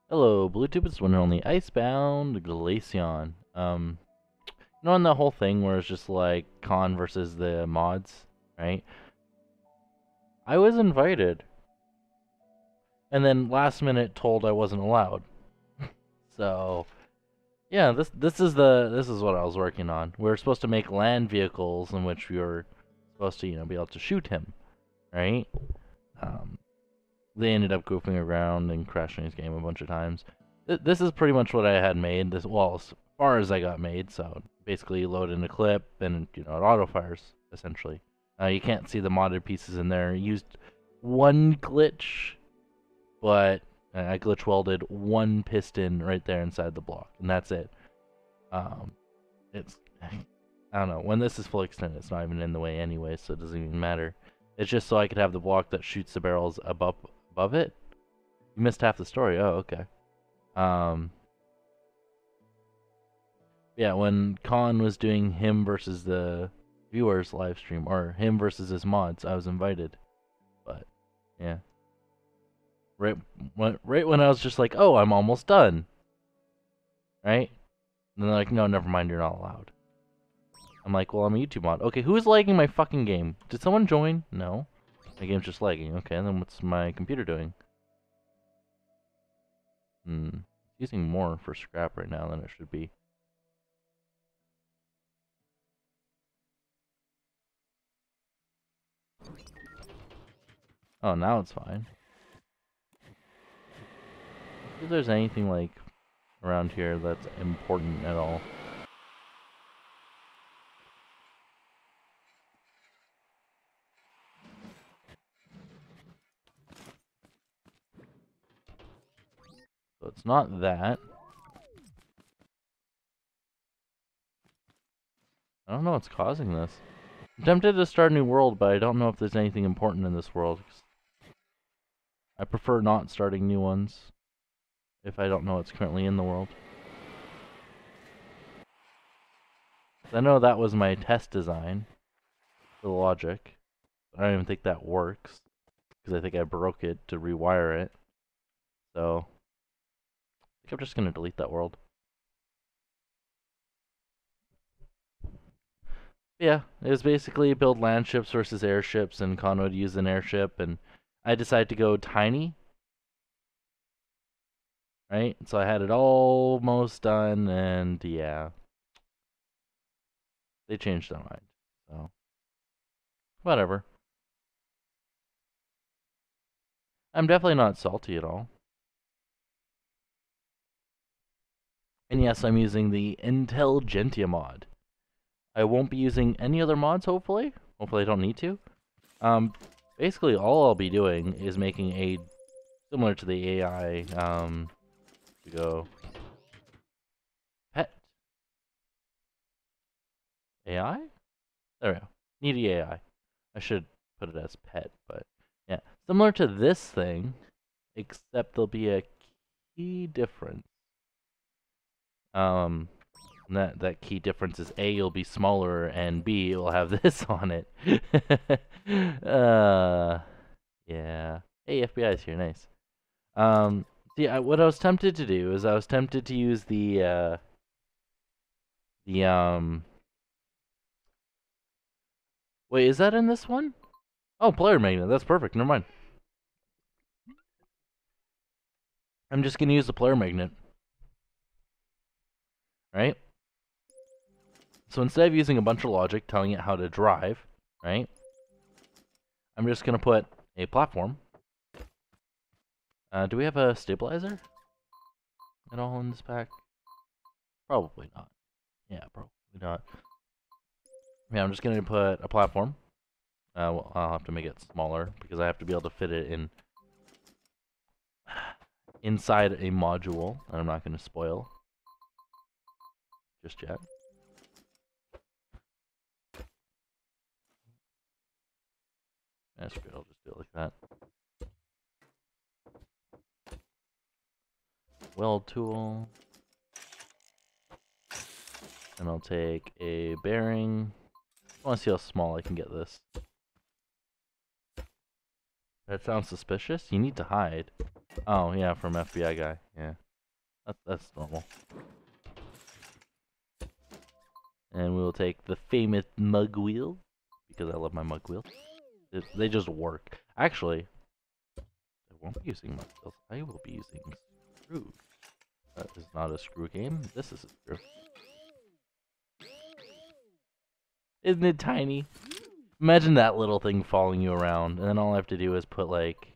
Hello, Bluetooth. It's one and only Icebound Glaceon. On that whole thing where it's just like con versus the mods, right? I was invited, and then last minute told I wasn't allowed. So yeah, this is what I was working on. We were supposed to make land vehicles in which we were supposed to be able to shoot him, right? Um, they ended up goofing around and crashing his game a bunch of times. This is pretty much what I had made. As far as I got made. So basically, you load in a clip and it auto fires essentially. You can't see the modded pieces in there. I used one glitch, but I glitch welded one piston right there inside the block, and that's it. Um, it's I don't know. When this is fully extended, it's not even in the way anyway, so it doesn't even matter. It's just so I could have the block that shoots the barrels above it. You missed half the story. Oh, okay. Um, yeah, when Khan was doing him versus the viewers live stream, or him versus his mods, I was invited. But yeah, right when I was just like, oh, I'm almost done, right? And they're like, no, never mind, you're not allowed. I'm like, well, I'm a YouTube mod. Okay, who is lagging my fucking game? Did someone join? No. My game's just lagging. Okay, then what's my computer doing? Using more for scrap right now than it should be. Oh, now it's fine. If there's anything like around here that's important at all. So it's not that. I don't know what's causing this. I'm tempted to start a new world, but I don't know if there's anything important in this world. I prefer not starting new ones if I don't know what's currently in the world. I know that was my test design for the logic. I don't even think that works because I think I broke it to rewire it. So I think I'm just gonna delete that world. Yeah, it was basically build land ships versus airships, and Khan would use an airship, and I decided to go tiny, right? So I had it almost done, and yeah, they changed their mind. So whatever. I'm definitely not salty at all. And yes, I'm using the Intelligentsia mod. I won't be using any other mods, hopefully. Hopefully I don't need to. Um, basically all I'll be doing is making a similar to the AI, to go pet AI? There we go. Needy AI. I should put it as pet, but yeah. Similar to this thing, except there'll be a key difference. Um, that key difference is A, it'll be smaller, and B, it will have this on it. Yeah. Hey, FBI's here, nice. See, what I was tempted to do is I was tempted to use the wait, is that in this one? Oh, player magnet, that's perfect, never mind. I'm just gonna use the player magnet. Right? So instead of using a bunch of logic telling it how to drive, right? I'm just gonna put a platform. Do we have a stabilizer at all in this pack? Probably not. Yeah, probably not. Yeah, I'm just gonna put a platform. Well, I'll have to make it smaller because I have to be able to fit it in inside a module that I'm not gonna spoil just yet. That's good. I'll just do it like that. Weld tool. And I'll take a bearing. I want to see how small I can get this. That sounds suspicious. You need to hide. Oh yeah, from FBI guy. Yeah, that's normal. And we'll take the famous mug wheel because I love my mug wheels. They just work. Actually, I won't be using mug wheels. I will be using screws. That is not a screw game. This is a screw. Isn't it tiny? Imagine that little thing following you around, and then all I have to do is put like.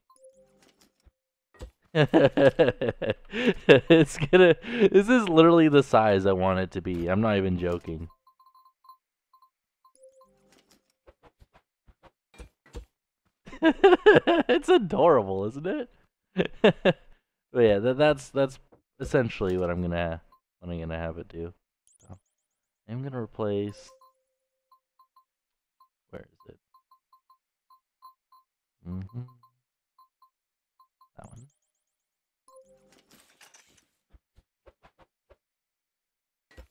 It's gonna. This is literally the size I want it to be. I'm not even joking. It's adorable, isn't it? But yeah, that's essentially what I'm gonna have it do. So, I'm gonna replace. Where is it? That one.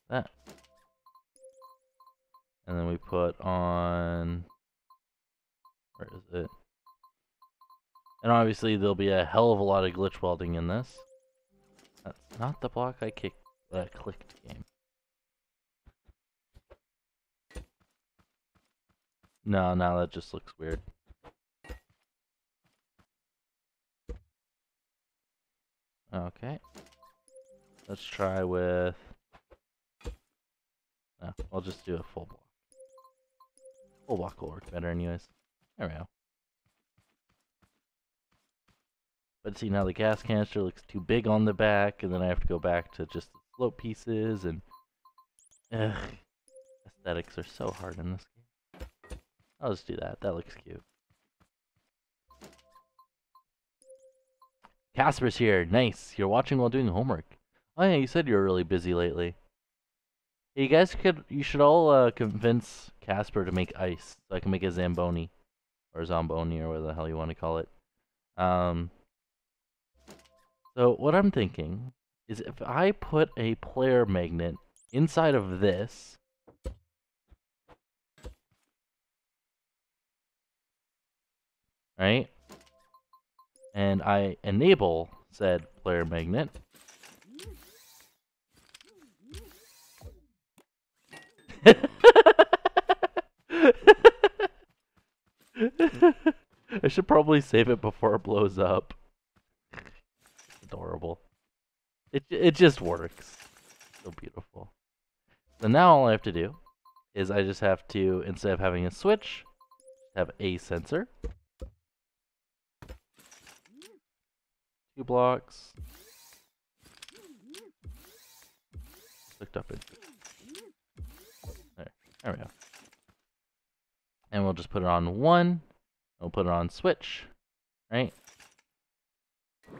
That. And then we put on. Where is it? And obviously there'll be a hell of a lot of glitch welding in this. That's not the block I clicked game. No, now that just looks weird. Okay. Let's try with... No, I'll just do a full block. Full block will work better anyways. There we go. But see, now the gas canister looks too big on the back, and then I have to go back to just the slope pieces, and... Ugh. Aesthetics are so hard in this game. I'll just do that. That looks cute. Casper's here. Nice. You're watching while doing homework. Oh yeah, you said you were really busy lately. Hey, you should all convince Casper to make ice, so I can make a Zamboni. Or Zomboni, or whatever the hell you want to call it. So what I'm thinking is if I put a player magnet inside of this, right? And I enable said player magnet. I should probably save it before it blows up. Adorable. It just works. So beautiful. So now all I have to do is I just have to, instead of having a switch, have a sensor. 2 blocks. Hooked up into there we go. And we'll just put it on 1. We'll put it on switch, right?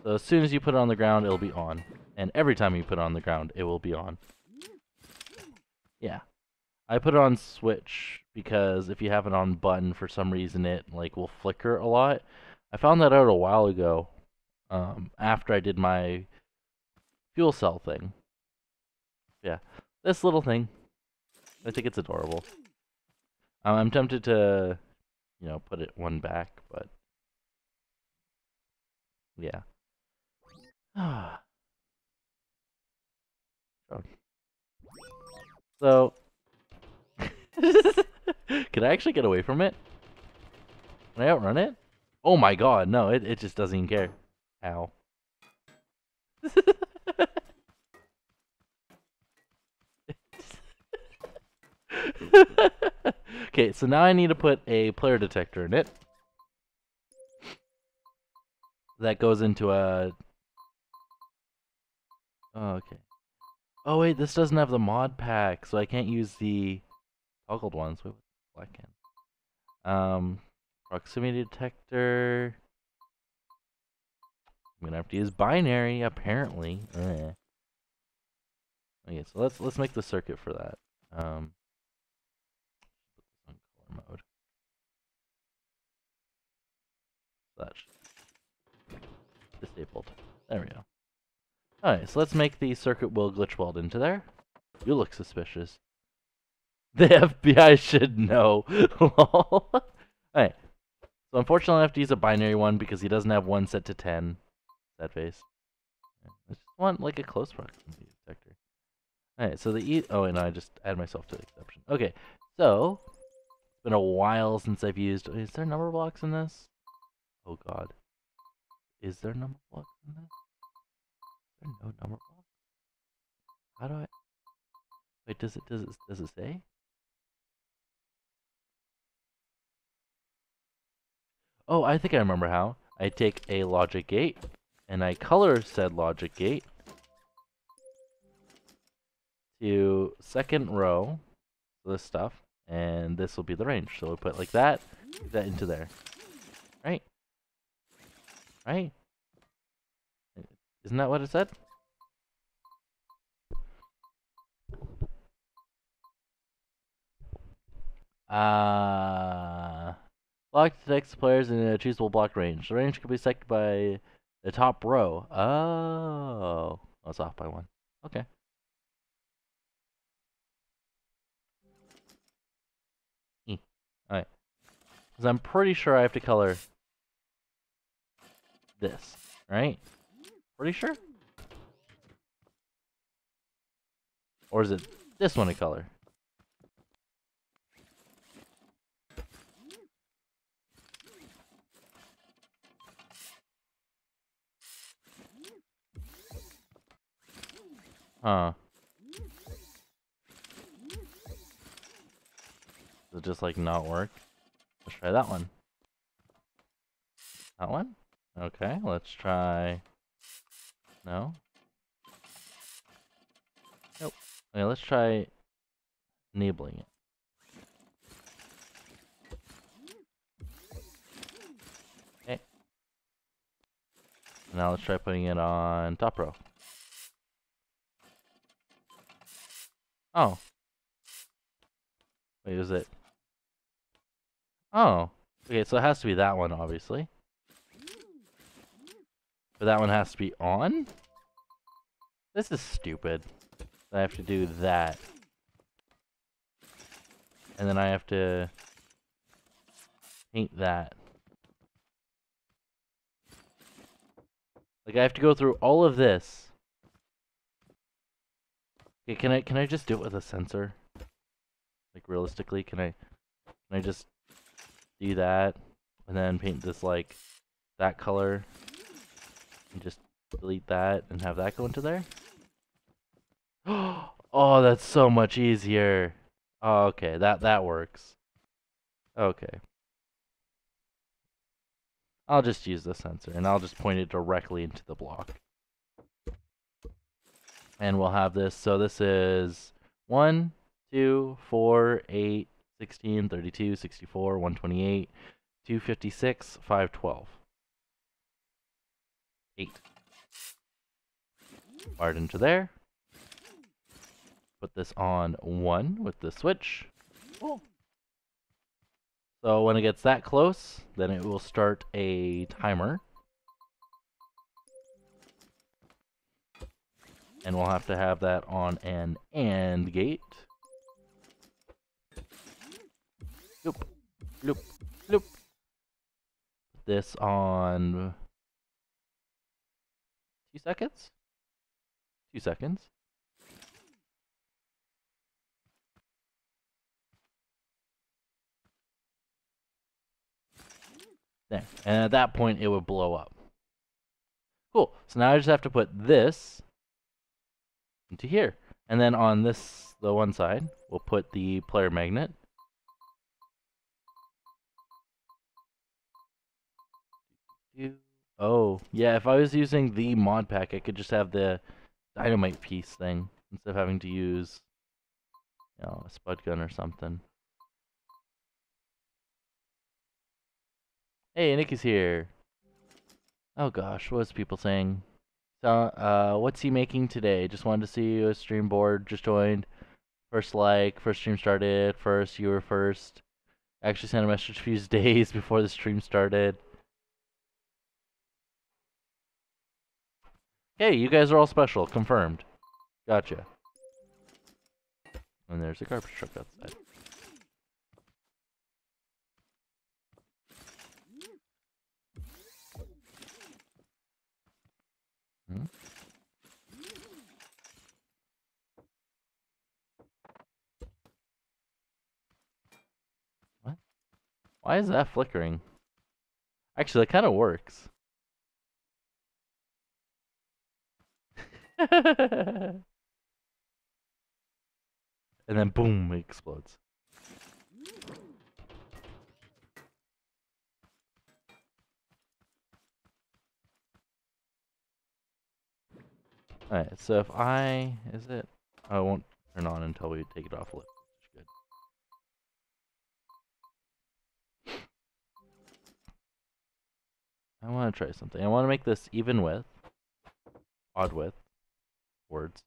So as soon as you put it on the ground, it'll be on. And every time you put it on the ground, it will be on. Yeah. I put it on switch because if you have it on button, for some reason it like will flicker a lot. I found that out a while ago, after I did my fuel cell thing. Yeah, this little thing. I think it's adorable. I'm tempted to, put it one back, but yeah. So, can I actually get away from it? Can I outrun it? Oh my god, no, it just doesn't even care. Ow. Okay, so now I need to put a player detector in it. That goes into a... Oh, okay. Oh wait, this doesn't have the mod pack, so I can't use the toggled ones. Wait, why can't? Proximity detector. I'm gonna have to use binary, apparently. Okay, so let's make the circuit for that. Put this on color mode. That's disabled. There we go. Alright, so let's make the circuit will glitch weld into there. You look suspicious. The FBI should know. Alright. So unfortunately I have to use a binary one because he doesn't have one set to 10. Sad face. I just want like a close proximity detector. Alright, so the oh wait, no, I just add myself to the exception. Okay, so it's been a while since I've used. Is there number blocks in this? Oh god. Is there number blocks in this? Is there no number blocks? How do I wait, does it say? Oh, I think I remember how. I take a logic gate and I color said logic gate to second row, this stuff, and this will be the range. So we put like that into there. Right? Right? Isn't that what it said? Block detects players in a choosable block range. The range can be set by the top row. Oh. Oh, it's off by one. Okay. Alright. Because I'm pretty sure I have to color this, right? Pretty sure? Or is it this one to color? Huh. Does it just like not work? Let's try that one. That one? Okay, let's try... No? Nope. Okay, let's try enabling it. Okay. Now let's try putting it on top row. Oh. Wait, is it? Oh. Okay, so it has to be that one, obviously. But that one has to be on? This is stupid. I have to do that. And then I have to paint that. Like I have to go through all of this. Okay, can I just do it with a sensor? Like realistically, can I just do that and then paint this like that color and just delete that and have that go into there? Oh, that's so much easier. Oh, okay, that works. Okay. I'll just use the sensor and I'll just point it directly into the block. And we'll have this, so this is 1, 2, 4, 8, 16, 32, 64, 128, 256, 512. 8. Wired into there. Put this on 1 with the switch. Cool. So when it gets that close, then it will start a timer. And we'll have to have that on an AND gate. Loop, loop, loop. Put this on 2 seconds? 2 seconds. There. And at that point, it would blow up. Cool. So now I just have to put this into here. And then on this, the one side, we'll put the player magnet. Oh, yeah, if I was using the mod pack, I could just have the dynamite piece thing instead of having to use, you know, a spud gun or something. Hey, Nikki's here. Oh gosh, what's people saying? So, what's he making today? Just wanted to see you. Stream board just joined. First like, first stream started. First, you were first. Actually sent a message a few days before the stream started. Hey, you guys are all special. Confirmed. Gotcha. And there's a garbage truck outside. What? Why is that flickering? Actually, that kind of works. And then boom, it explodes. Alright, so if is it? Oh, it won't turn on until we take it off lift, which is good. I want to try something. I want to make this even width, odd width, words.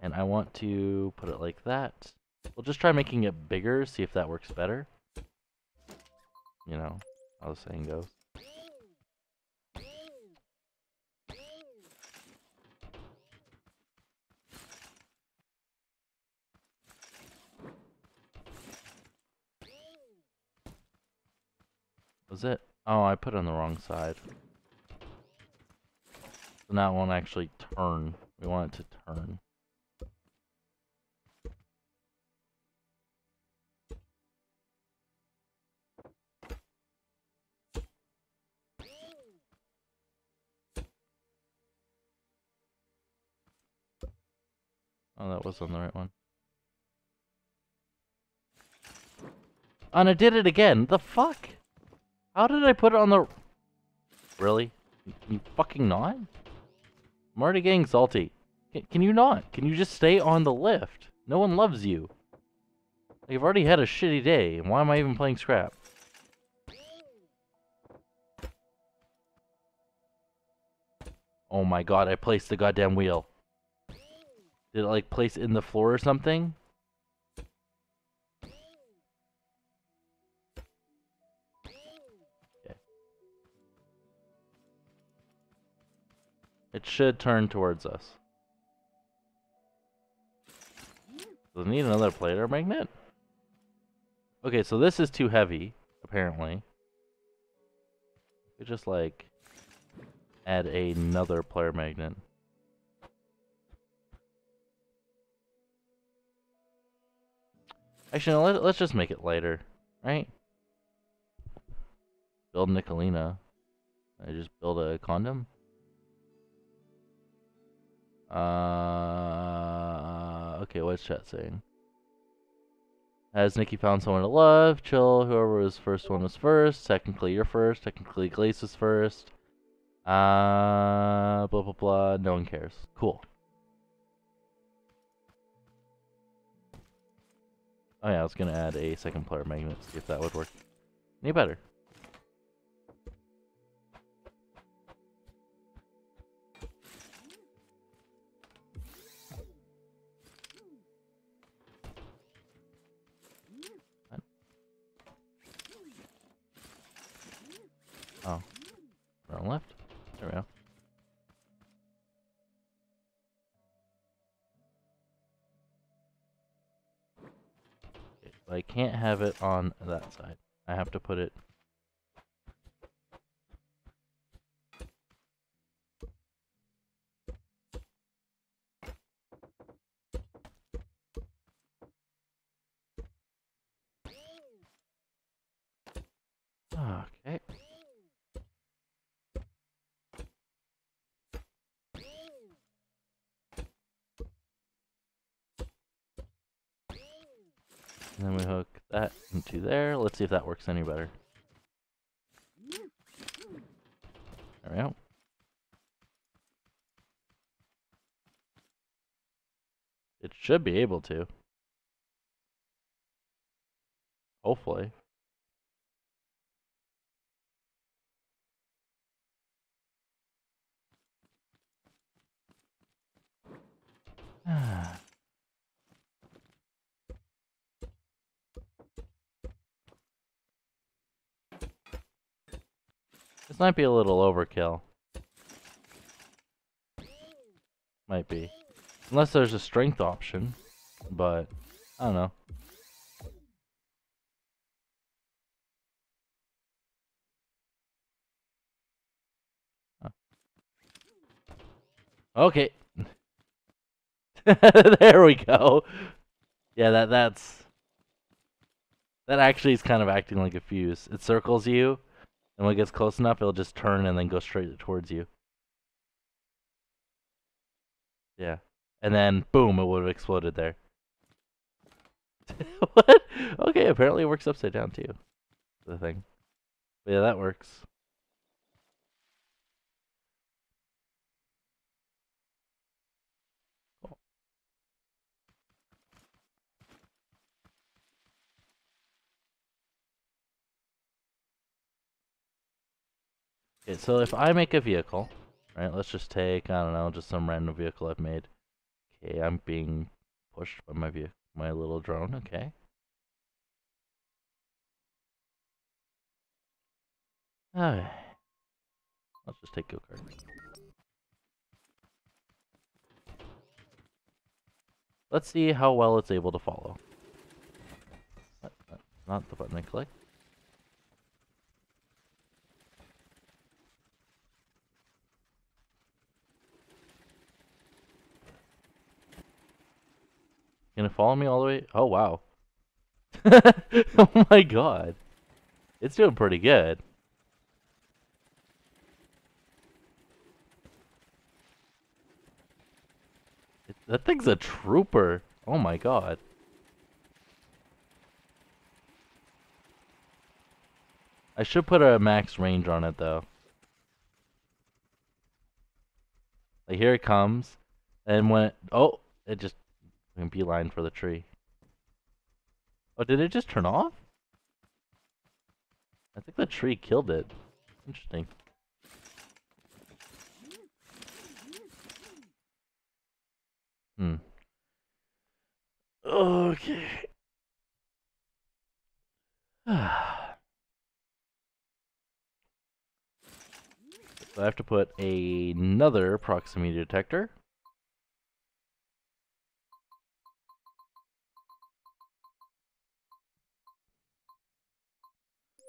And I want to put it like that. We'll just try making it bigger, see if that works better. You know how the saying goes. Was it? Oh, I put it on the wrong side. So now it won't actually turn. We want it to turn. Oh, that was on the right one. Oh, and I did it again. The fuck? How did I put it on the... Really? Can you fucking not? I'm already getting salty. Can you not? Can you just stay on the lift? No one loves you. Like, I've already had a shitty day, and why am I even playing Scrap? Oh my god, I placed the goddamn wheel. Did it, like, place in the floor or something? Okay. It should turn towards us. Does it need another plater magnet? Okay, so this is too heavy, apparently. We just, like, add another player magnet. Actually, no, let's just make it lighter, right? Build Nicolina. I just build a condom. Okay, what's chat saying? Has Nikki found someone to love? Chill, whoever was first one was first. Technically you're first. Technically Glace is first. Blah blah blah. No one cares. Cool. Oh yeah, I was gonna add a second player magnet, see if that would work any better. What? Oh, right and left. There we go. Okay, but I can't have it on that side. I have to put it. Okay. And then we hook that into there. Let's see if that works any better. There we go. It should be able to. Hopefully. This might be a little overkill. Might be. Unless there's a strength option. But, I don't know. Huh. Okay. There we go. Yeah, that actually is kind of acting like a fuse. It circles you, and when it gets close enough, it'll just turn and then go straight towards you. Yeah. And then, boom, it would have exploded there. What? Okay, apparently it works upside down too. The thing. But yeah, that works. Cool. Okay, so if I make a vehicle, right, let's just take, I don't know, just some random vehicle I've made. Okay, I'm being pushed by my little drone, okay. Alright, let's just take go-kart. Let's see how well it's able to follow. What? That's not the button I clicked. Can it follow me all the way? Oh, wow. Oh my god. It's doing pretty good. That thing's a trooper. Oh my god. I should put a max range on it though. Like here it comes, and when it just went beeline for the tree. Oh, did it just turn off? I think the tree killed it. Interesting. Hmm. Okay. So I have to put another proximity detector.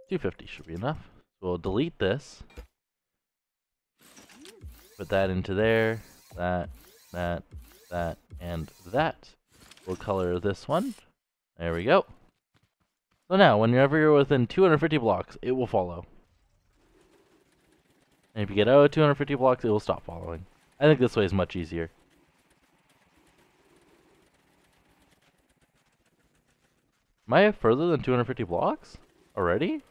$250 should be enough. So we'll delete this. Put that into there. That, and that. We'll color this one. There we go. So now, whenever you're within 250 blocks, it will follow. And if you get out of 250 blocks, it will stop following. I think this way is much easier. Am I further than 250 blocks? Already?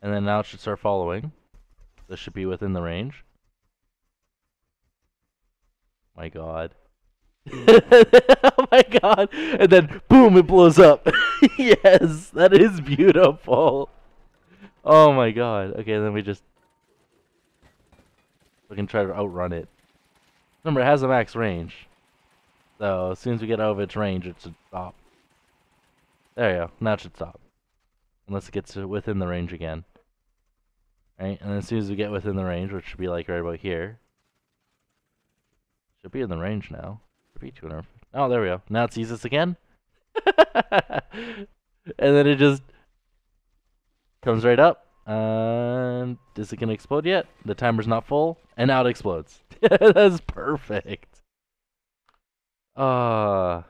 And then now it should start following. This should be within the range. My god. Oh my god! And then, boom, it blows up. Yes, that is beautiful. Oh my god. Okay, then we can try to outrun it. Remember, it has a max range. So, as soon as we get out of its range, it should stop. There you go. Now it should stop. Unless it gets within the range again. Right? And then as soon as we get within the range, which should be like right about here. Should be in the range now. Should be 200. Oh, there we go. Now it sees us again. And then it just comes right up. And is it going to explode yet? The timer's not full. And now it explodes. That's perfect. Oh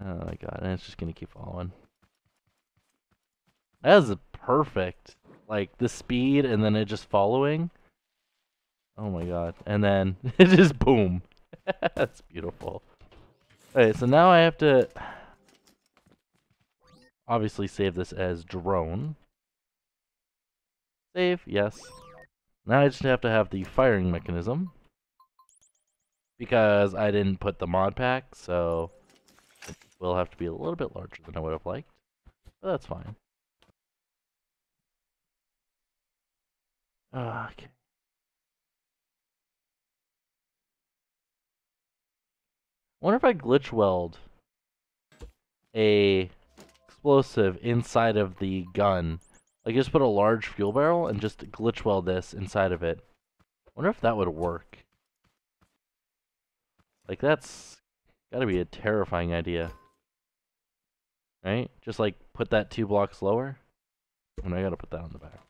my god. And it's just going to keep following. That is perfect. Like the speed and then it just following. Oh my god. And then it just boom. That's beautiful. Alright, so now I have to obviously save this as drone. Save, yes. Now I just have to have the firing mechanism. Because I didn't put the mod pack, so it will have to be a little bit larger than I would have liked. But that's fine. Okay. I wonder if I glitch weld a explosive inside of the gun. Like just put a large fuel barrel and just glitch weld this inside of it. I wonder if that would work. Like that's gotta be a terrifying idea. Right? Just like put that 2 blocks lower. And I gotta put that on the back.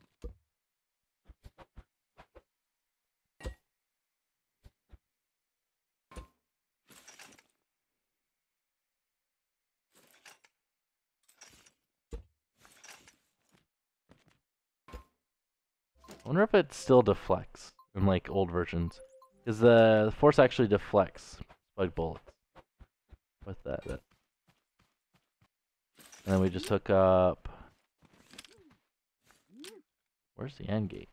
I wonder if it still deflects in like old versions. Because the force actually deflects spike bullets with that. And then we just hook up. Where's the end gate?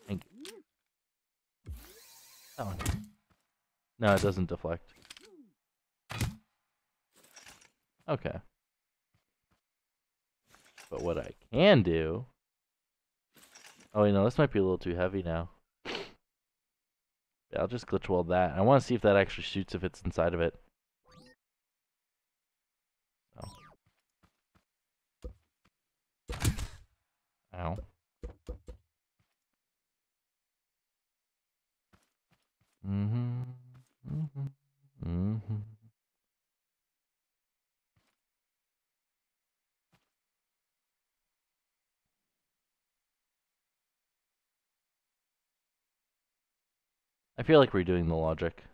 End gate. That one. No, it doesn't deflect. Okay. But what I can do... Oh, you know, this might be a little too heavy now. Yeah, I'll just glitch weld that. I want to see if that actually shoots if it's inside of it. Oh. Ow. Mm-hmm. Mm-hmm. Mm-hmm. I feel like redoing the logic.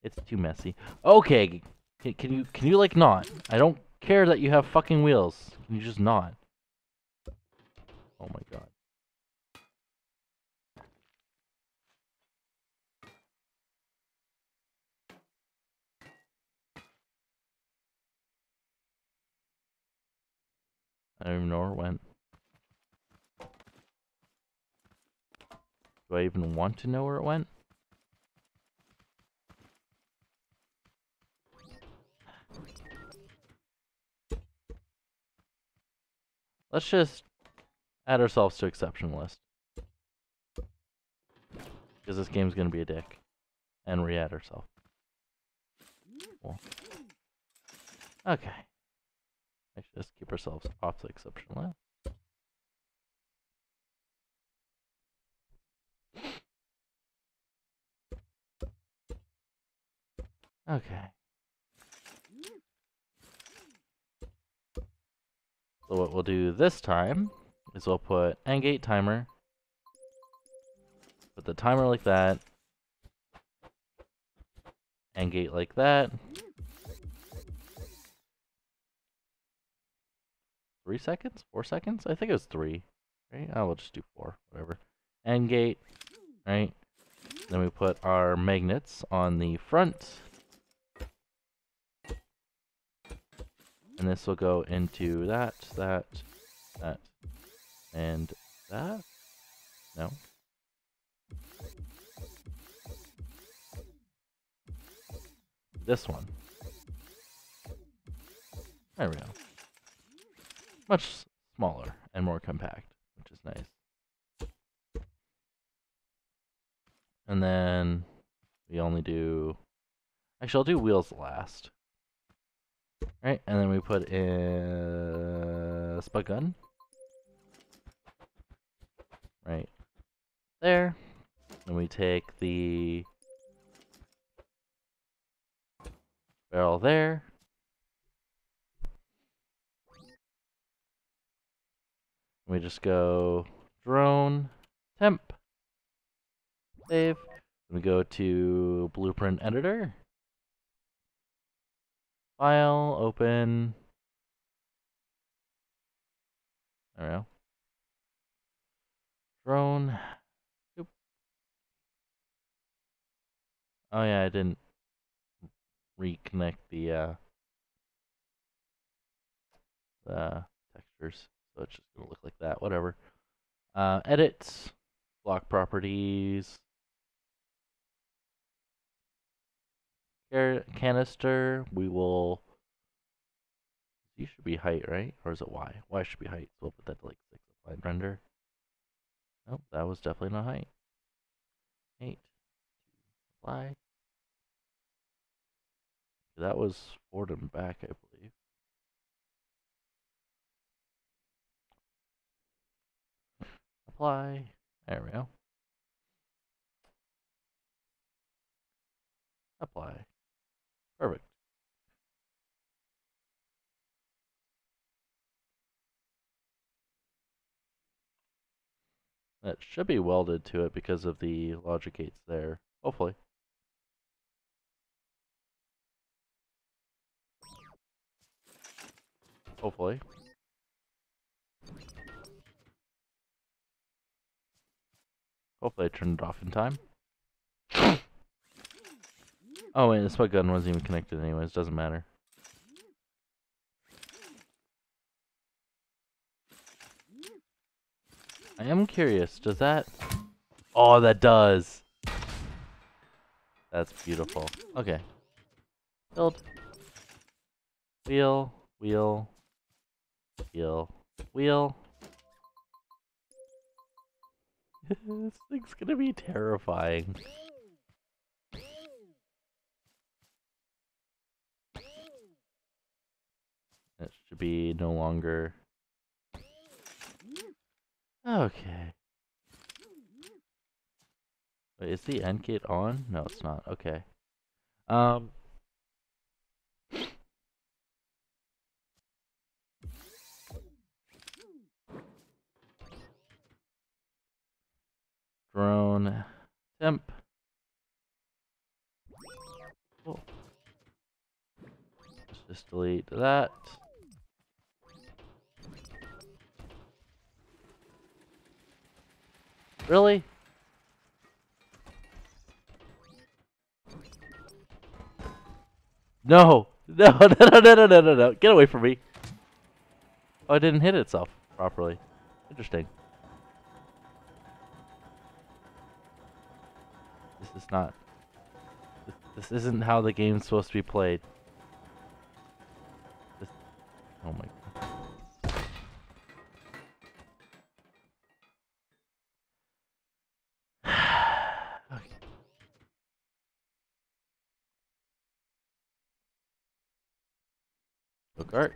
It's too messy. Okay, can you like not? I don't care that you have fucking wheels. Can you just not? Oh my god. I don't even know where it went. Do I even want to know where it went? Let's just add ourselves to exception list. Because this game's gonna be a dick. And re-add ourselves. Cool. Okay. Let's just keep ourselves off the exception list. Okay. So what we'll do this time is we'll put end gate timer. Put the timer like that. End gate like that. 3 seconds? 4 seconds? I think it was 3. Right? I will just do 4. Whatever. End gate. Right? Then we put our magnets on the front. And this will go into that, and that. No. This one. There we go. Much smaller and more compact, which is nice. And then we only do... Actually, I'll do wheels last. Right, and then we put in a spud gun. Right there. Then we take the barrel there. We just go drone, temp, save. We go to blueprint editor. File, open. There we go. Drone. Oop. Oh yeah, I didn't reconnect the textures, so it's just gonna look like that. Whatever. Edit, block properties, canister. We will. Z should be height, right? Or is it Y? Y should be height. So we'll put that to like 6. Applied render. Nope, that was definitely not height. 8. Apply. That was forward and back, I believe. Apply. There we go. Apply. Perfect. That should be welded to it because of the logic gates there. Hopefully. Hopefully. Hopefully I turned it off in time. Oh wait, the spud gun wasn't even connected anyways, doesn't matter. I am curious, does that... Oh, that does! That's beautiful. Okay. Build. Wheel, wheel, wheel, wheel. This thing's gonna be terrifying. It should be no longer... Okay. Wait, is the end gate on? No, it's not. Okay. Drone temp. Cool. Let's just delete that. Really? No! No, no, no, no, no, no, no, no. Get away from me. Oh, it didn't hit itself properly. Interesting. This is not... This isn't how the game's supposed to be played. This, oh my god. Okay. Book art.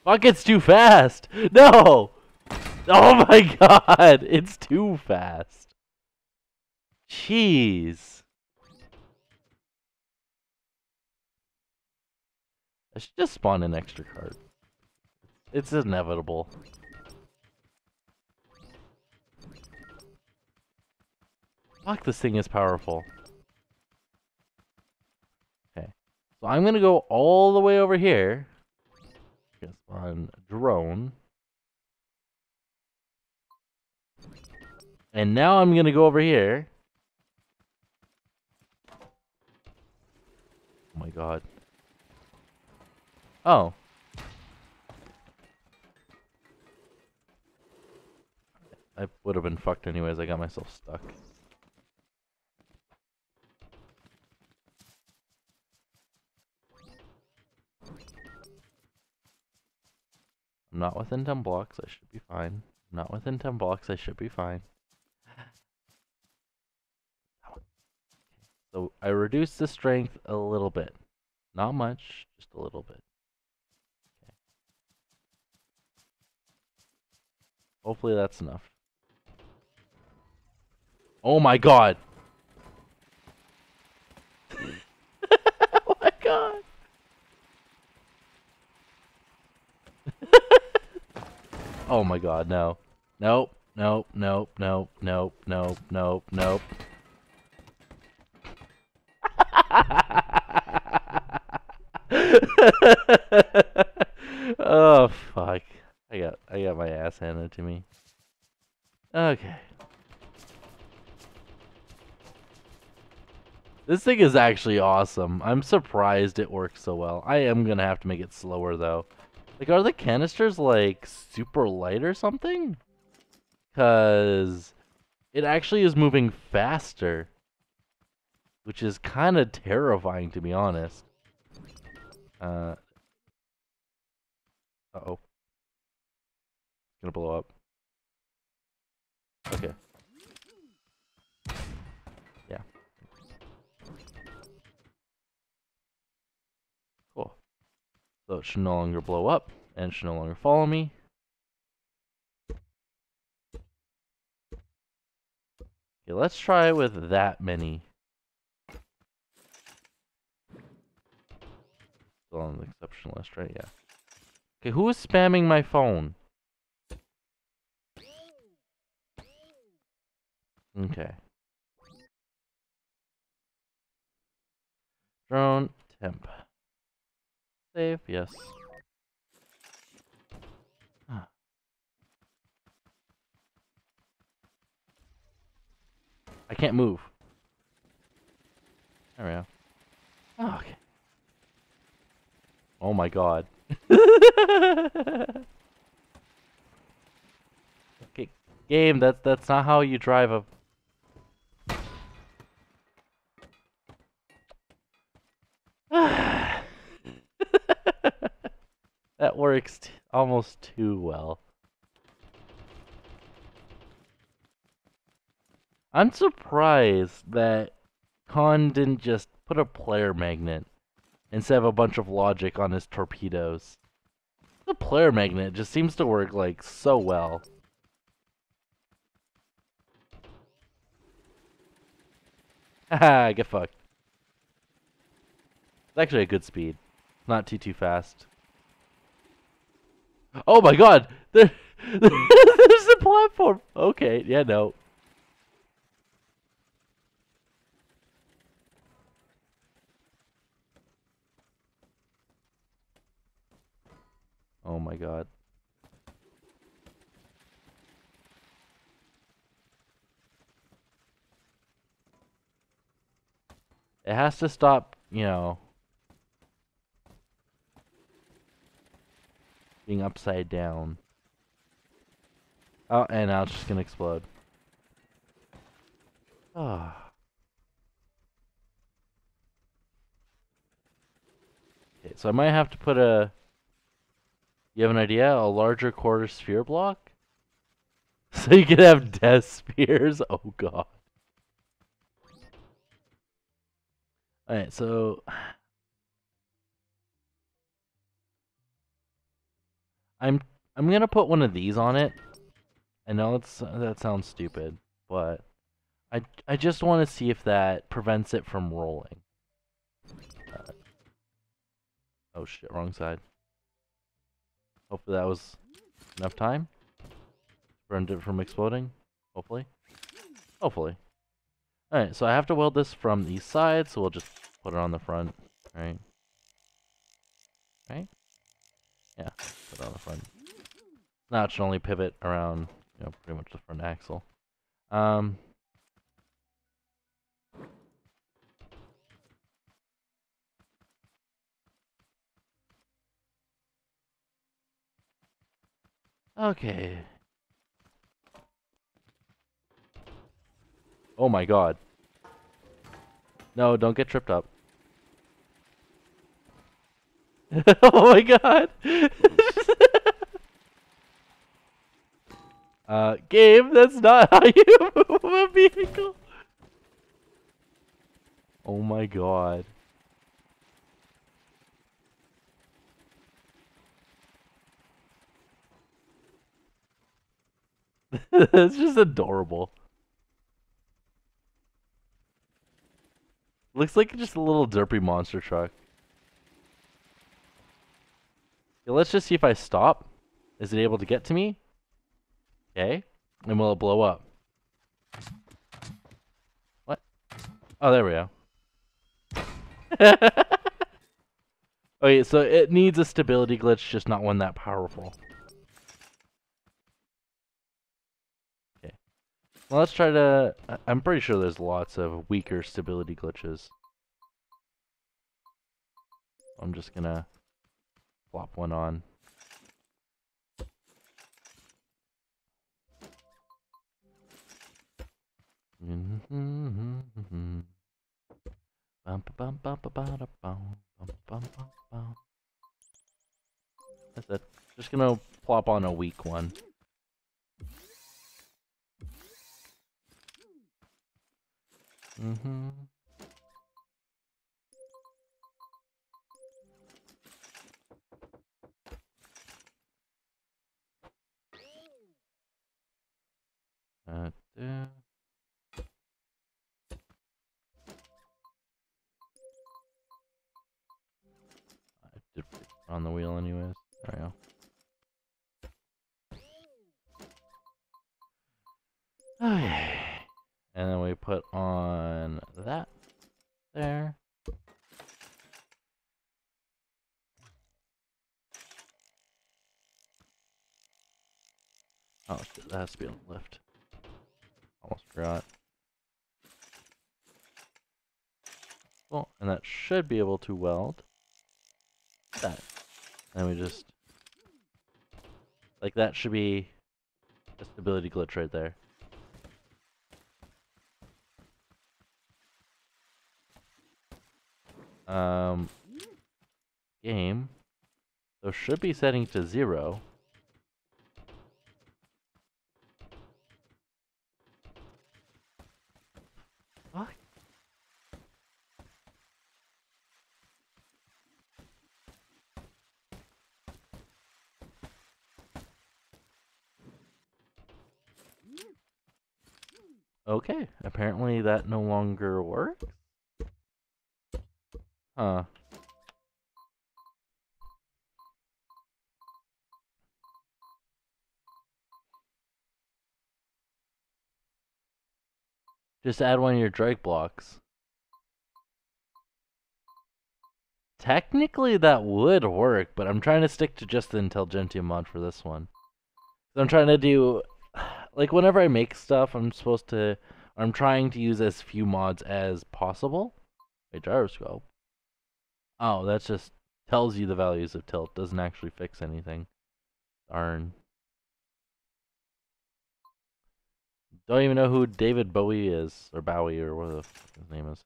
Fuck, it's too fast! No! Oh my god! It's too fast. Jeez. I should just spawn an extra card. It's inevitable. Fuck, this thing is powerful. Okay. So I'm gonna go all the way over here. On drone. And now I'm gonna go over here. Oh my god. Oh. I would have been fucked anyways, I got myself stuck. I'm not within 10 blocks, I should be fine. I'm not within 10 blocks, I should be fine. So I reduced the strength a little bit. Not much, just a little bit. Okay. Hopefully that's enough. Oh my god! Oh my god! Oh my god, no. Nope, nope, nope, nope, nope, nope, nope, nope. Oh fuck. I got my ass handed to me. Okay. This thing is actually awesome. I'm surprised it works so well. I am gonna have to make it slower though. Like, are the canisters like super light or something? Cause it actually is moving faster. Which is kind of terrifying, to be honest. Uh-oh. It's gonna blow up. Okay. Yeah. Cool. So it should no longer blow up, and it should no longer follow me. Okay, let's try with that many. Still on the exception list, right? Yeah. Okay, who is spamming my phone? Okay. Drone, Temp. Save, yes. I can't move. There we go. Oh, okay. Oh my god. Okay, game, that's not how you drive a... That works almost too well. I'm surprised that Khan didn't just put a player magnet instead of a bunch of logic on his torpedoes. The player magnet just seems to work like so well. Haha, get fucked. It's actually a good speed. Not too fast. Oh my god! There's a platform! Okay, yeah, no. Oh my god. It has to stop, you know, being upside down. Oh, and now it's just gonna explode. Ah. Okay, so I might have to put a... You have an idea? A larger quarter sphere block? So you can have death spears? Oh god. Alright, so... I'm gonna put one of these on it. I know that sounds stupid, but I just want to see if that prevents it from rolling. Oh shit, wrong side. Hopefully that was enough time. Prevent it from exploding. Hopefully. Hopefully. Alright, so I have to weld this from these sides, so we'll just put it on the front. Right? Right? Yeah, put it on the front. Now it should only pivot around, you know, pretty much the front axle. Okay. Oh my god. No, don't get tripped up. Oh my god. Gabe, that's not how you move a vehicle. Oh my god. That's just adorable. Looks like just a little derpy monster truck. Okay, let's just see if I stop. Is it able to get to me? Okay. And will it blow up? What? Oh, there we go. Okay, so it needs a stability glitch, just not one that powerful. Okay. Well, let's try to... I'm pretty sure there's lots of weaker stability glitches. I'm just gonna flop one on. That's it. Just gonna plop on a weak one. Yeah. I did put it on the wheel anyways. There we go. Okay. And then we put on that there. Oh shit, that has to be on the lift. Almost forgot. Cool, and that should be able to weld that. And we just... Like, that should be a stability glitch right there. Game. Those should be setting to 0. Fuck. Okay, apparently that no longer works. Huh. Just add one of your drag blocks. Technically that would work, but I'm trying to stick to just the Intelligentsia mod for this one. I'm trying to do, like, whenever I make stuff, I'm trying to use as few mods as possible. A gyroscope. Oh, that just tells you the values of tilt, doesn't actually fix anything. Darn. Don't even know who David Bowie is, or Bowie, or whatever the fuck his name is.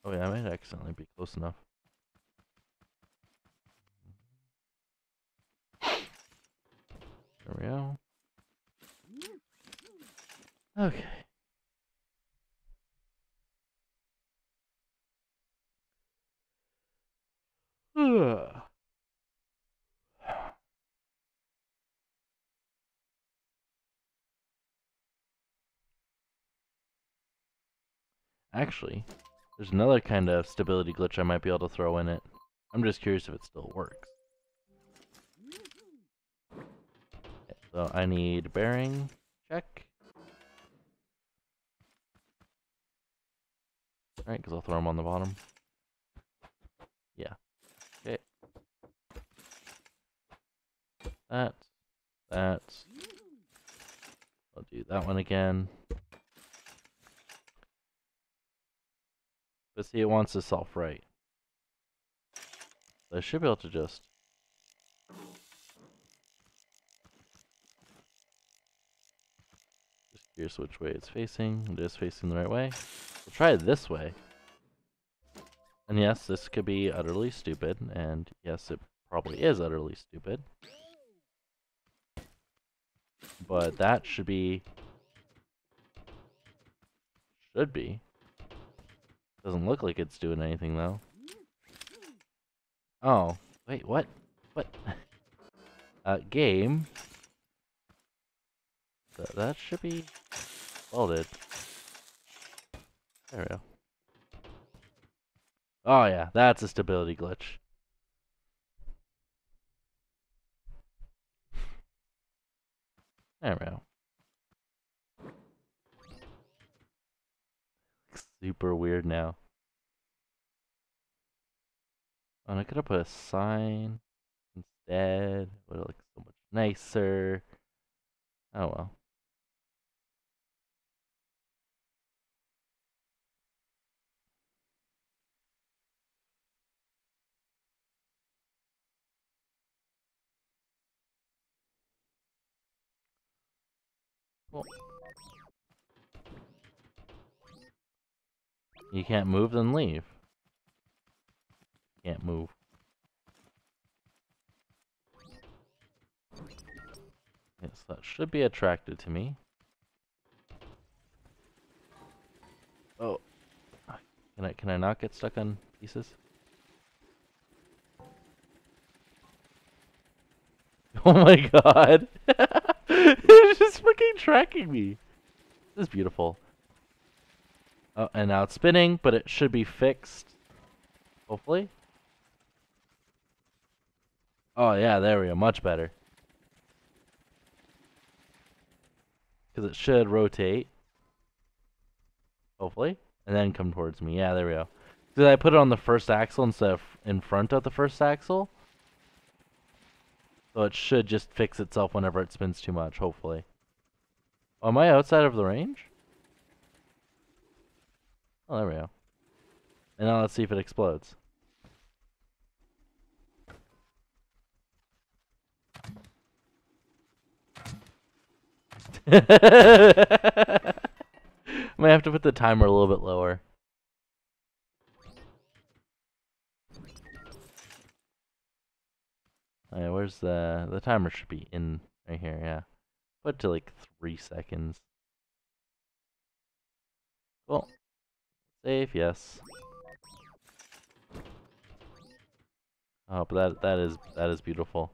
Oh yeah, I might accidentally be close enough. There we go. Okay. Actually, there's another kind of stability glitch I might be able to throw in it. I'm just curious if it still works. Okay, so I need bearing, check. Alright, because I'll throw them on the bottom. Yeah. Okay. That. I'll do that one again. But see, it wants to self-right. So I should be able to just... Curious which way it's facing. It is facing the right way. We'll try it this way. And yes, this could be utterly stupid. And yes, it probably is utterly stupid. But that should be... Should be. Doesn't look like it's doing anything, though. Oh. Wait, what? What? Game. That should be welded. There we go. Oh yeah, that's a stability glitch. There we go. Super weird now. Oh, and I could have put a sign instead. It would have looked so much nicer. Oh well. Cool. You can't move, then leave. Can't move. Yes, that should be attracted to me. Oh. Can I not get stuck on pieces? Oh my god. It's just fucking tracking me. This is beautiful. Oh, and now it's spinning, but it should be fixed. Hopefully. Oh yeah, there we go. Much better. Because it should rotate. Hopefully. And then come towards me. Yeah, there we go. Did I put it on the first axle instead of in front of the first axle? So it should just fix itself whenever it spins too much, hopefully. Oh, am I outside of the range? Oh, there we go. And now let's see if it explodes. I might have to put the timer a little bit lower. Alright, where's the timer should be in right here, yeah. Put it to like 3 seconds. Cool. Save, yes. Oh, but that is beautiful.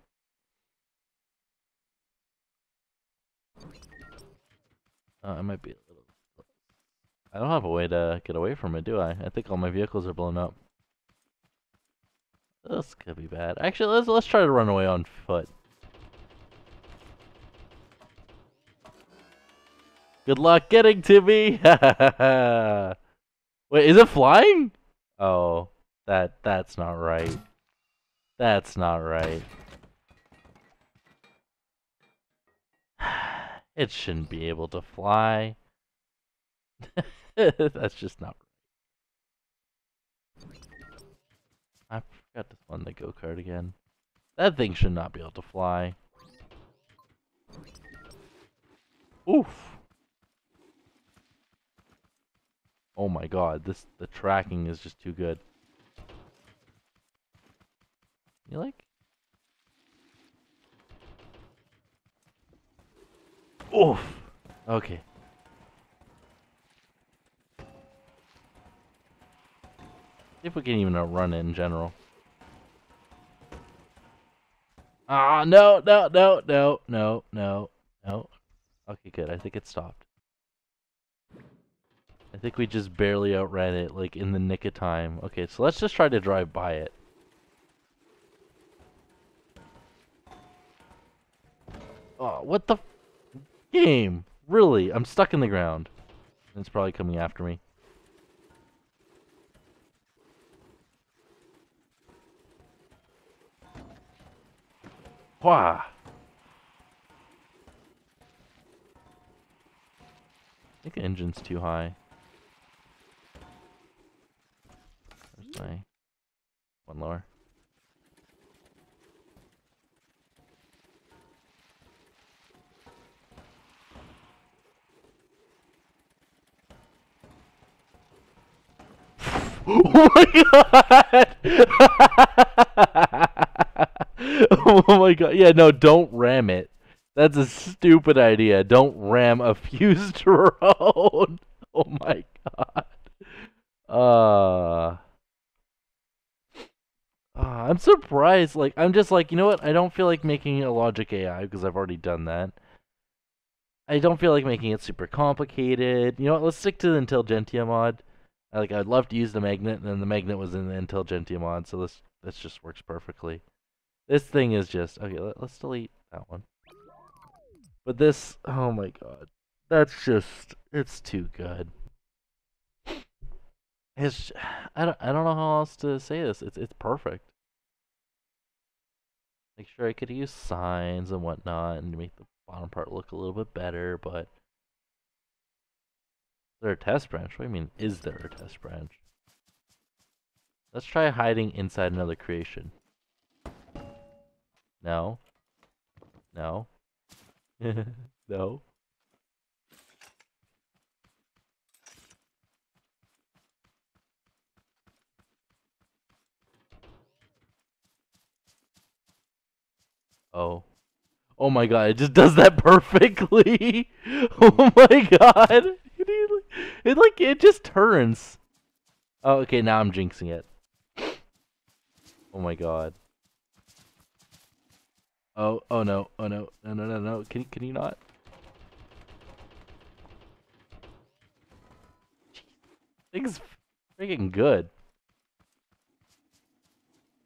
I might be a little. I don't have a way to get away from it, do I? I think all my vehicles are blown up. This could be bad. Actually, let's try to run away on foot. Good luck getting to me. Wait, is it flying? Oh, that's not right. That's not right. It shouldn't be able to fly. That's just not right. I forgot to spawn the go-kart again. That thing should not be able to fly. Oof. Oh my god, the tracking is just too good. You like? Oof. Okay. See if we can even outrun it in general. Ah, no. Okay, good. I think it stopped. I think we just barely outran it, like, in the nick of time. Okay, so let's just try to drive by it. Oh, what the game? Really? I'm stuck in the ground. It's probably coming after me. Wah! I think the engine's too high. Where's my one lower? Oh my god! Oh my god. Yeah, no, don't ram it. That's a stupid idea. Don't ram a fused road. Oh my god. I'm surprised. Like, I'm just like, you know what? I don't feel like making a logic AI because I've already done that. I don't feel like making it super complicated. You know what? Let's stick to the Intelligentsia mod. Like, I'd love to use the magnet, and then the magnet was in the Intelligentsia mod, so this just works perfectly. This thing is just okay. Let's delete that one. But this, oh my god, that's just—it's too good. It's I don't know how else to say this. It's perfect. Like, sure, I could use signs and whatnot and make the bottom part look a little bit better, but is there a test branch? What do you mean, is there a test branch? Let's try hiding inside another creation. No. No. No. Oh. Oh my god, it just does that perfectly. Oh my god. It just turns. Oh, okay, now I'm jinxing it. Oh my god. Oh no. Oh no. No. Can you not? Thing's freaking good.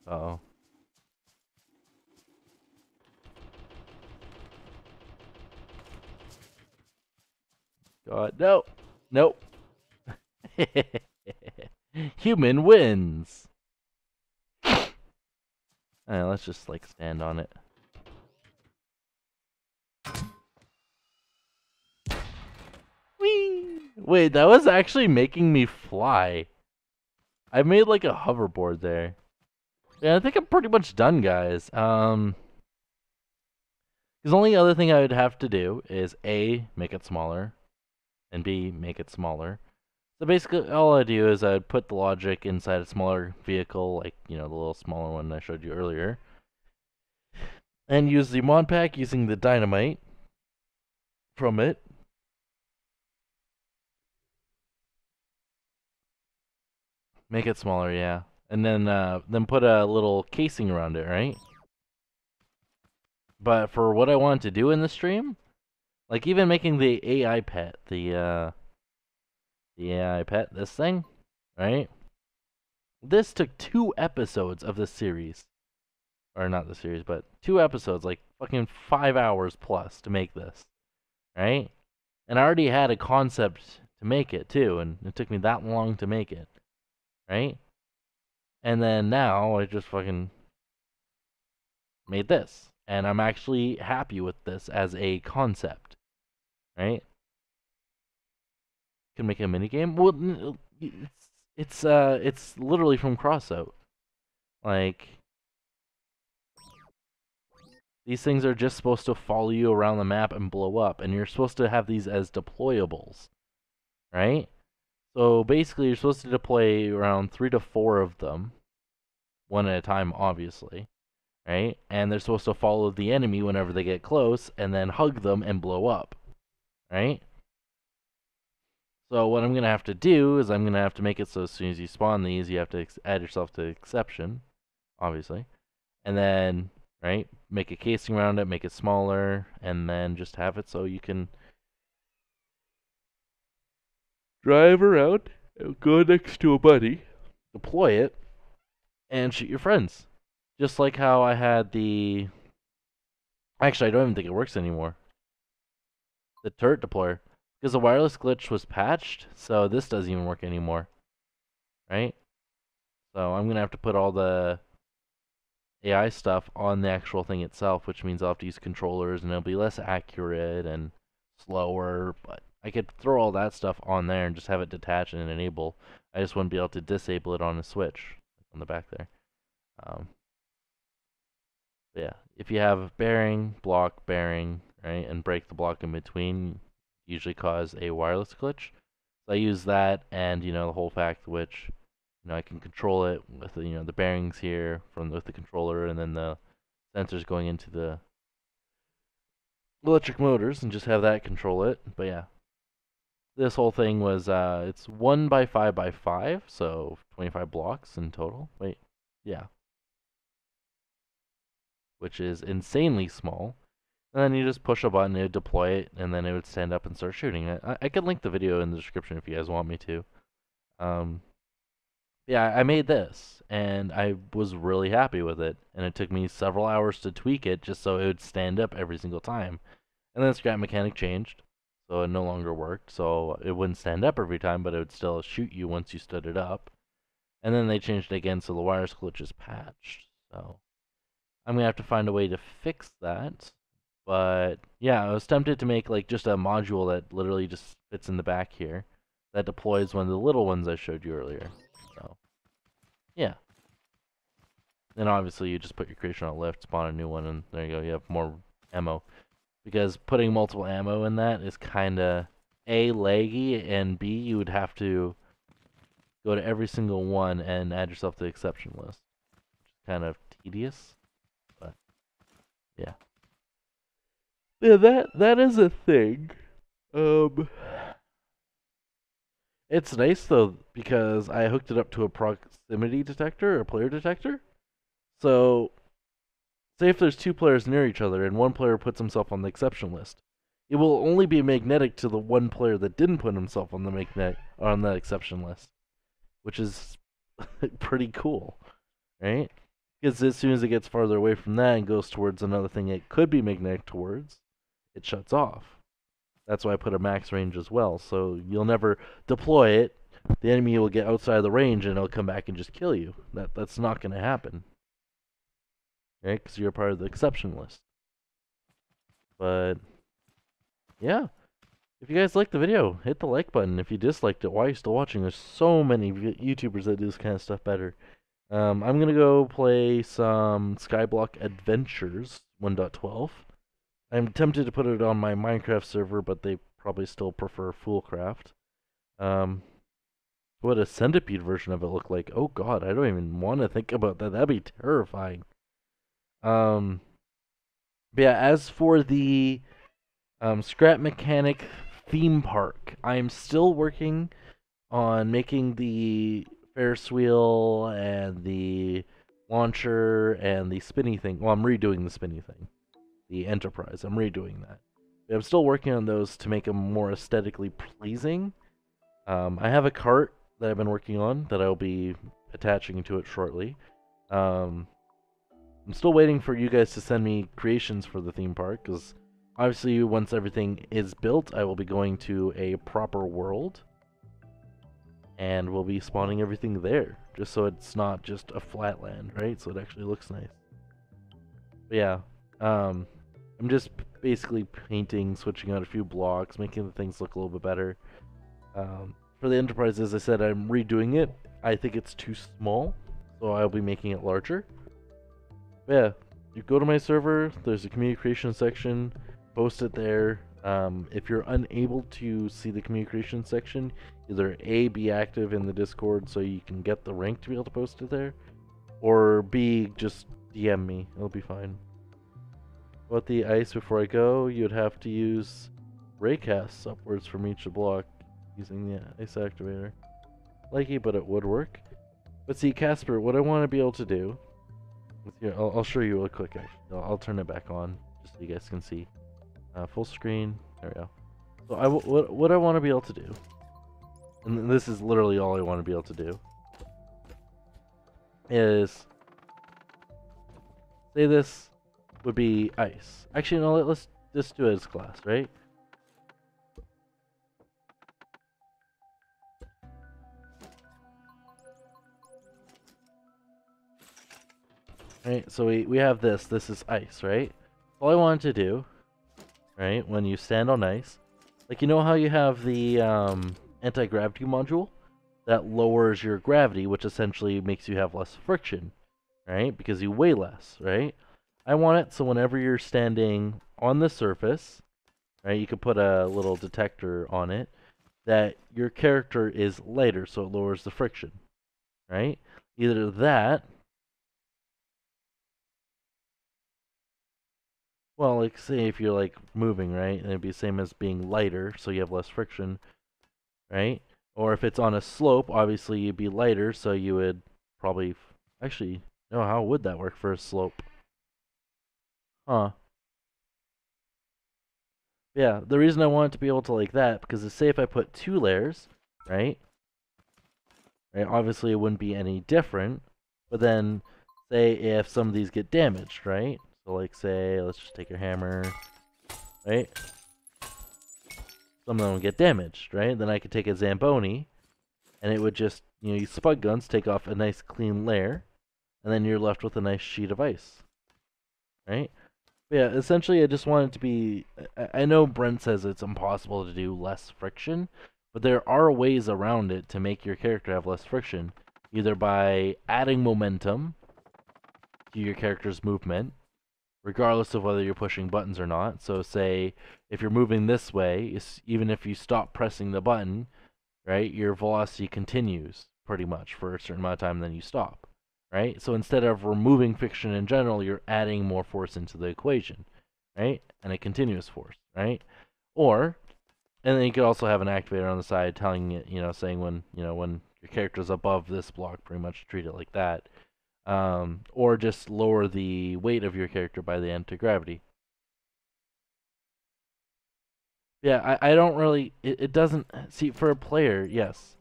Uh-oh. God, no. Nope. Human wins. Alright, let's just like stand on it. Whee! Wait, that was actually making me fly. I made like a hoverboard there. Yeah, I think I'm pretty much done, guys. The only other thing I would have to do is A, make it smaller, and B, make it smaller. So basically, all I do is I'd put the logic inside a smaller vehicle, like, you know, the little smaller one I showed you earlier, and use the mod pack using the dynamite from it. Make it smaller, yeah. And then put a little casing around it, right? But for what I wanted to do in the stream, like even making the AI pet, the AI pet, this thing, right? This took 2 episodes of the series. Or not the series, but 2 episodes, like fucking 5 hours plus to make this, right? And I already had a concept to make it too, and it took me that long to make it, right? And then now I just fucking made this, and I'm actually happy with this as a concept, right? Can make a mini game. Well, it's literally from Crossout. Like these things are just supposed to follow you around the map and blow up, and you're supposed to have these as deployables, right? So basically, you're supposed to deploy around 3 to 4 of them, one at a time, obviously, right? And they're supposed to follow the enemy whenever they get close, and then hug them and blow up, right? So what I'm going to have to do is I'm going to have to make it so as soon as you spawn these, you have to add yourself to exception, obviously. And then, right, make a casing around it, make it smaller, and then just have it so you can drive around, go next to a buddy, deploy it, and shoot your friends. Just like how I had the... Actually, I don't even think it works anymore. The turret deployer. Because the wireless glitch was patched, so this doesn't even work anymore. Right? So I'm going to have to put all the AI stuff on the actual thing itself, which means I'll have to use controllers, and it'll be less accurate and slower, but I could throw all that stuff on there and just have it detach and enable. I just wouldn't be able to disable it on a switch on the back there. Yeah, if you have bearing, block, bearing, right, and break the block in between, usually cause a wireless glitch. So I use that, and you know the whole fact which, you know, I can control it with the, you know, the bearings here with the controller, and then the sensors going into the electric motors, and just have that control it. But yeah, this whole thing was it's 1 by 5 by 5, so 25 blocks in total. Wait, yeah, which is insanely small. And then you just push a button, it would deploy it, and then it would stand up and start shooting. I could link the video in the description if you guys want me to. Yeah, I made this, and I was really happy with it. And it took me several hours to tweak it just so it would stand up every single time. And then the scrap mechanic changed, so it no longer worked. So it wouldn't stand up every time, but it would still shoot you once you stood it up. And then they changed it again, so the wireless glitch is patched. So I'm gonna have to find a way to fix that. But yeah, I was tempted to make like just a module that literally just fits in the back here that deploys one of the little ones I showed you earlier. So yeah. Then obviously you just put your creation on lift, spawn a new one, and there you go, you have more ammo. Because putting multiple ammo in that is kinda A, laggy, and B, you would have to go to every single one and add yourself to the exception list. Kind of tedious, but yeah. Yeah, that is a thing. It's nice though because I hooked it up to a proximity detector, or a player detector. So, say if there's 2 players near each other and one player puts himself on the exception list, it will only be magnetic to the one player that didn't put himself on the exception list, which is pretty cool, right? Because as soon as it gets farther away from that and goes towards another thing it could be magnetic towards, it shuts off. That's why I put a max range as well, so you'll never deploy it, the enemy will get outside of the range and it'll come back and just kill you. That's not going to happen, right? Because you're part of the exception list. But yeah, if you guys liked the video, hit the like button. If you disliked it, why are you still watching? There's so many YouTubers that do this kind of stuff better. I'm gonna go play some Skyblock Adventures 1.12. I'm tempted to put it on my Minecraft server, but they probably still prefer Foolcraft. What a centipede version of it look like? Oh god, I don't even want to think about that. That'd be terrifying. But yeah, as for the Scrap Mechanic theme park, I am still working on making the Ferris wheel and the launcher and the spinny thing. Well, I'm redoing the spinny thing. The Enterprise. I'm redoing that. But I'm still working on those to make them more aesthetically pleasing. I have a cart that I've been working on that I'll be attaching to it shortly. I'm still waiting for you guys to send me creations for the theme park, because obviously once everything is built, I will be going to a proper world. And we'll be spawning everything there, just so it's not just a flat land, right? So it actually looks nice. But yeah, I'm just basically painting, switching out a few blocks, making the things look a little bit better. For the Enterprise, as I said, I'm redoing it. I think it's too small, so I'll be making it larger. But yeah, you go to my server, there's a community creation section, post it there. If you're unable to see the community creation section, either A, be active in the Discord so you can get the rank to be able to post it there, or B, just DM me. It'll be fine. About the ice before I go, you'd have to use raycasts upwards from each block using the ice activator. Likey, but it would work. But see, Casper, what I want to be able to do, here, I'll show you real quick actually. I'll turn it back on just so you guys can see. Full screen, there we go. So what I want to be able to do, and this is literally all I want to be able to do, is, say this would be ice. Actually, no, let's just do it as glass, right? Right, so we have this. This is ice, right? All I wanted to do, right, when you stand on ice, like, you know how you have the anti-gravity module that lowers your gravity, which essentially makes you have less friction, right? Because you weigh less, right? I want it so whenever you're standing on the surface, right, you could put a little detector on it, that your character is lighter, so it lowers the friction, right? Either that, well, like, say if you're, like, moving, right, and it'd be the same as being lighter, so you have less friction, right? Or if it's on a slope, obviously you'd be lighter, so you would probably... Actually, no, how would that work for a slope? Huh. Yeah, the reason I want it to be able to like that, because say if I put 2 layers, right? Right, obviously it wouldn't be any different, but then, say if some of these get damaged, right? So like, say, let's just take your hammer, right? Some of them would get damaged, right? Then I could take a Zamboni, and it would just, you know, use spud guns, take off a nice clean layer, and then you're left with a nice sheet of ice, right? But yeah, essentially I just want it to be, I know Brent says it's impossible to do less friction, but there are ways around it to make your character have less friction, either by adding momentum to your character's movement, regardless of whether you're pushing buttons or not. So say if you're moving this way, even if you stop pressing the button, right, your velocity continues pretty much for a certain amount of time, then you stop, right? So instead of removing friction in general, you're adding more force into the equation, right? And a continuous force, right? Or, and then you could also have an activator on the side telling it, you know, saying when, you know, when your character's above this block, pretty much treat it like that. Or just lower the weight of your character by the anti-gravity. Yeah, I don't really, it doesn't, see, for a player, yes,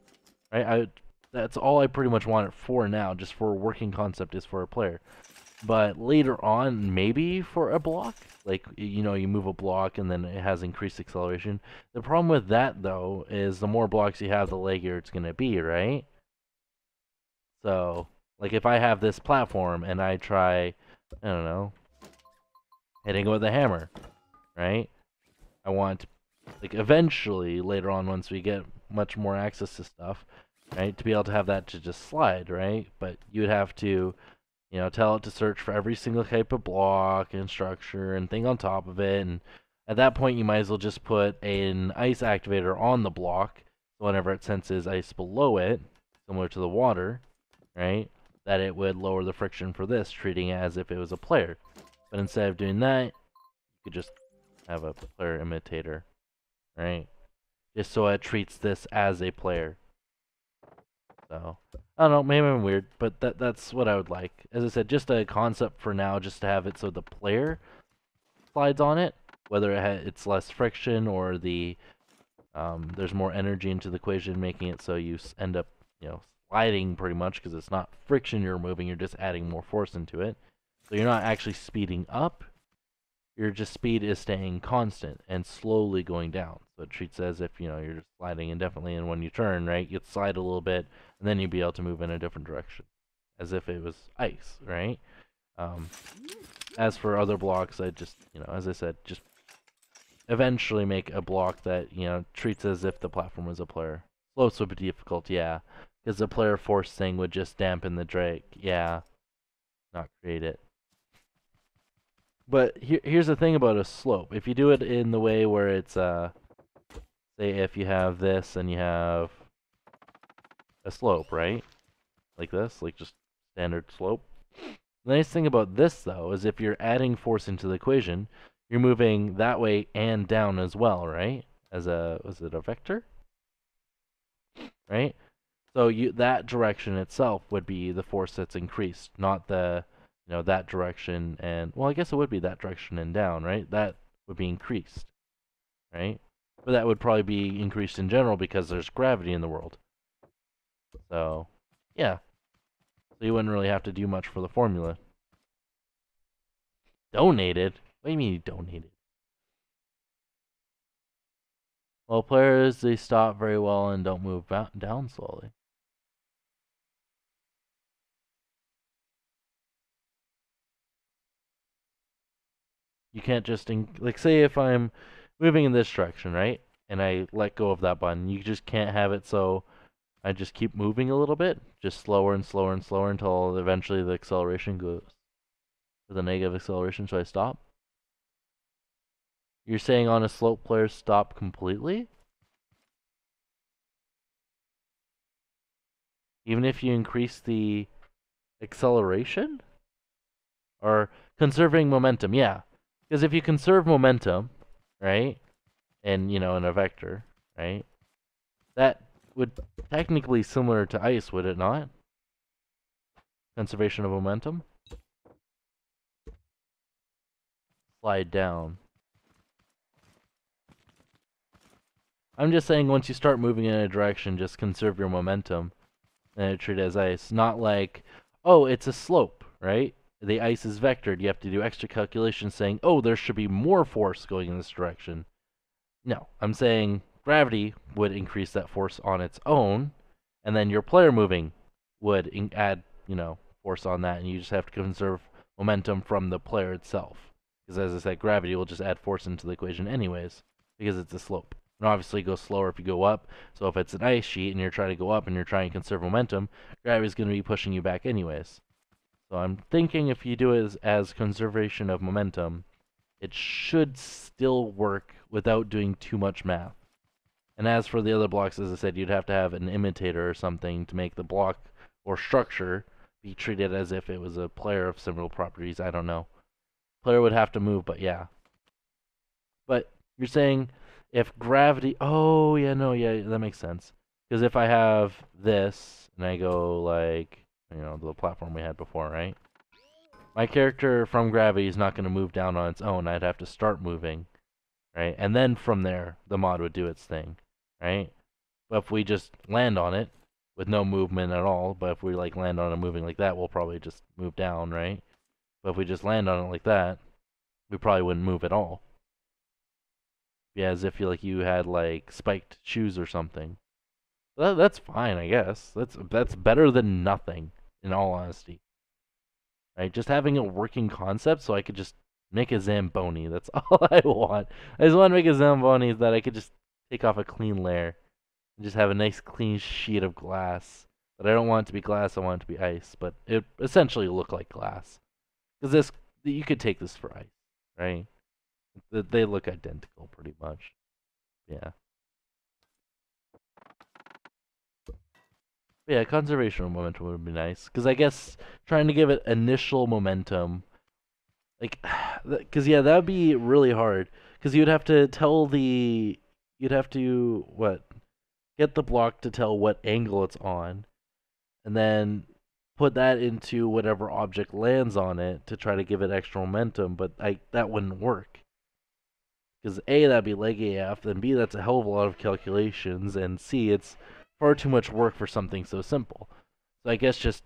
right? That's all I pretty much want it for now, just for a working concept, is for a player. But later on, maybe for a block, like, you know, you move a block and then it has increased acceleration. The problem with that, though, is the more blocks you have, the leggier it's going to be, right? So, like, if I have this platform and I try, I don't know, hitting it with a hammer, right? I want, like, eventually, later on, once we get much more access to stuff, right, to be able to have that to just slide, right? But you would have to, you know, tell it to search for every single type of block and structure and thing on top of it. And at that point, you might as well just put an ice activator on the block. So whenever it senses ice below it, similar to the water, right, that it would lower the friction for this, treating it as if it was a player. But instead of doing that, you could just have a player imitator, right? Just so it treats this as a player. So, I don't know, maybe I'm weird, but that's what I would like. As I said, just a concept for now, just to have it so the player slides on it, whether it's less friction or there's more energy into the equation, making it so you end up, you know, sliding pretty much, because it's not friction you're moving, you're just adding more force into it. So you're not actually speeding up, your just speed is staying constant and slowly going down. So it treats it as if, you know, you're just sliding indefinitely, and when you turn, right, you'd slide a little bit, and then you'd be able to move in a different direction, as if it was ice, right? Um, as for other blocks, I just, you know, as I said, just eventually make a block that, you know, treats as if the platform was a player. Slopes would be difficult, yeah, because the player force thing would just dampen the drag, yeah, not create it. But here's the thing about a slope. If you do it in the way where it's, say if you have this and you have a slope, right? Like this, like just standard slope. The nice thing about this, though, is if you're adding force into the equation, you're moving that way and down as well, right? As a, was it a vector? Right? So that direction itself would be the force that's increased, not the, you know, that direction and, well, I guess it would be that direction and down, right? That would be increased, right? But that would probably be increased in general because there's gravity in the world. So, yeah. So you wouldn't really have to do much for the formula. Donated? What do you mean you donated? Well, players, they stop very well and don't move down slowly. You can't just, like, say if I'm moving in this direction, right? And I let go of that button, you just can't have it so I just keep moving a little bit, just slower and slower and slower until eventually the acceleration goes with a negative acceleration, so I stop. You're saying on a slope players stop completely? Even if you increase the acceleration? Or conserving momentum, yeah. Because if you conserve momentum, right, and, you know, in a vector, right, that would technically similar to ice, would it not? Conservation of momentum? Slide down. I'm just saying once you start moving in a direction, just conserve your momentum and treat it as ice. Not like, oh, it's a slope, right? The ice is vectored. You have to do extra calculations saying, oh, there should be more force going in this direction. No, I'm saying gravity would increase that force on its own, and then your player moving would add, you know, force on that, and you just have to conserve momentum from the player itself. Because as I said, gravity will just add force into the equation anyways, because it's a slope. And obviously it goes slower if you go up, so if it's an ice sheet and you're trying to go up and you're trying to conserve momentum, gravity's going to be pushing you back anyways. So I'm thinking if you do it as conservation of momentum, it should still work without doing too much math. And as for the other blocks, as I said, you'd have to have an imitator or something to make the block or structure be treated as if it was a player of similar properties. I don't know. Player would have to move, but yeah. But you're saying if gravity. Oh, yeah, no, yeah, that makes sense. Because if I have this and I go like, you know, the platform we had before, right? My character from gravity is not going to move down on its own. I'd have to start moving, right? And then from there, the mod would do its thing, right? But if we just land on it with no movement at all, but if we like land on it moving like that, we'll probably just move down, right? But if we just land on it like that, we probably wouldn't move at all. Yeah, as if you had like spiked shoes or something. That's fine, I guess. That's better than nothing, in all honesty. Right? Just having a working concept so I could just make a Zamboni. That's all I want. I just want to make a Zamboni that I could just take off a clean layer and just have a nice clean sheet of glass. But I don't want it to be glass, I want it to be ice. But it essentially look like glass. Because this, you could take this for ice, right? They look identical pretty much. Yeah. Yeah, conservation momentum would be nice. Because I guess trying to give it initial momentum, like, because yeah, that would be really hard. Because you'd have to tell the, you'd have to, what, get the block to tell what angle it's on, and then put that into whatever object lands on it to try to give it extra momentum, but that wouldn't work. Because A, that'd be leg AF, and B, that's a hell of a lot of calculations, and C, it's far too much work for something so simple. So I guess just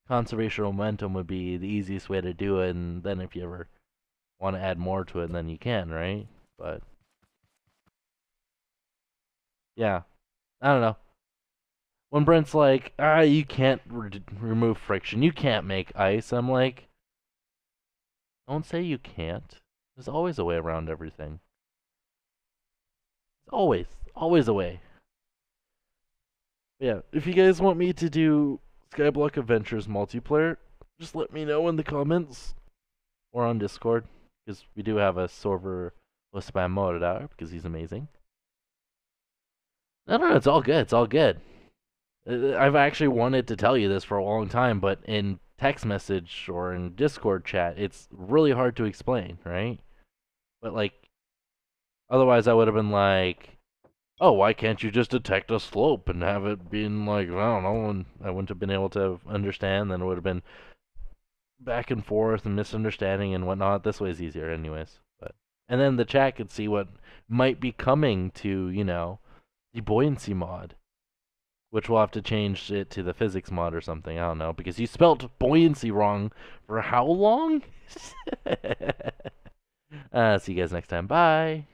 conservation momentum would be the easiest way to do it, and then if you ever want to add more to it, then you can, right? But yeah, I don't know. When Brent's like, you can't remove friction, you can't make ice, I'm like, don't say you can't. There's always a way around everything. Always, always a way. But yeah, if you guys want me to do Skyblock Adventures multiplayer, just let me know in the comments or on Discord, because we do have a server with spam modded out because he's amazing. No, it's all good. It's all good. I've actually wanted to tell you this for a long time, but in text message or in Discord chat, it's really hard to explain, right? But like, otherwise I would have been like, oh, why can't you just detect a slope and have it been like, I don't know, and I wouldn't have been able to understand, then it would have been back and forth and misunderstanding and whatnot. This way's easier anyways. But and then the chat could see what might be coming to, the buoyancy mod. Which we'll have to change it to the physics mod or something, I don't know, because you spelled buoyancy wrong for how long? See you guys next time. Bye.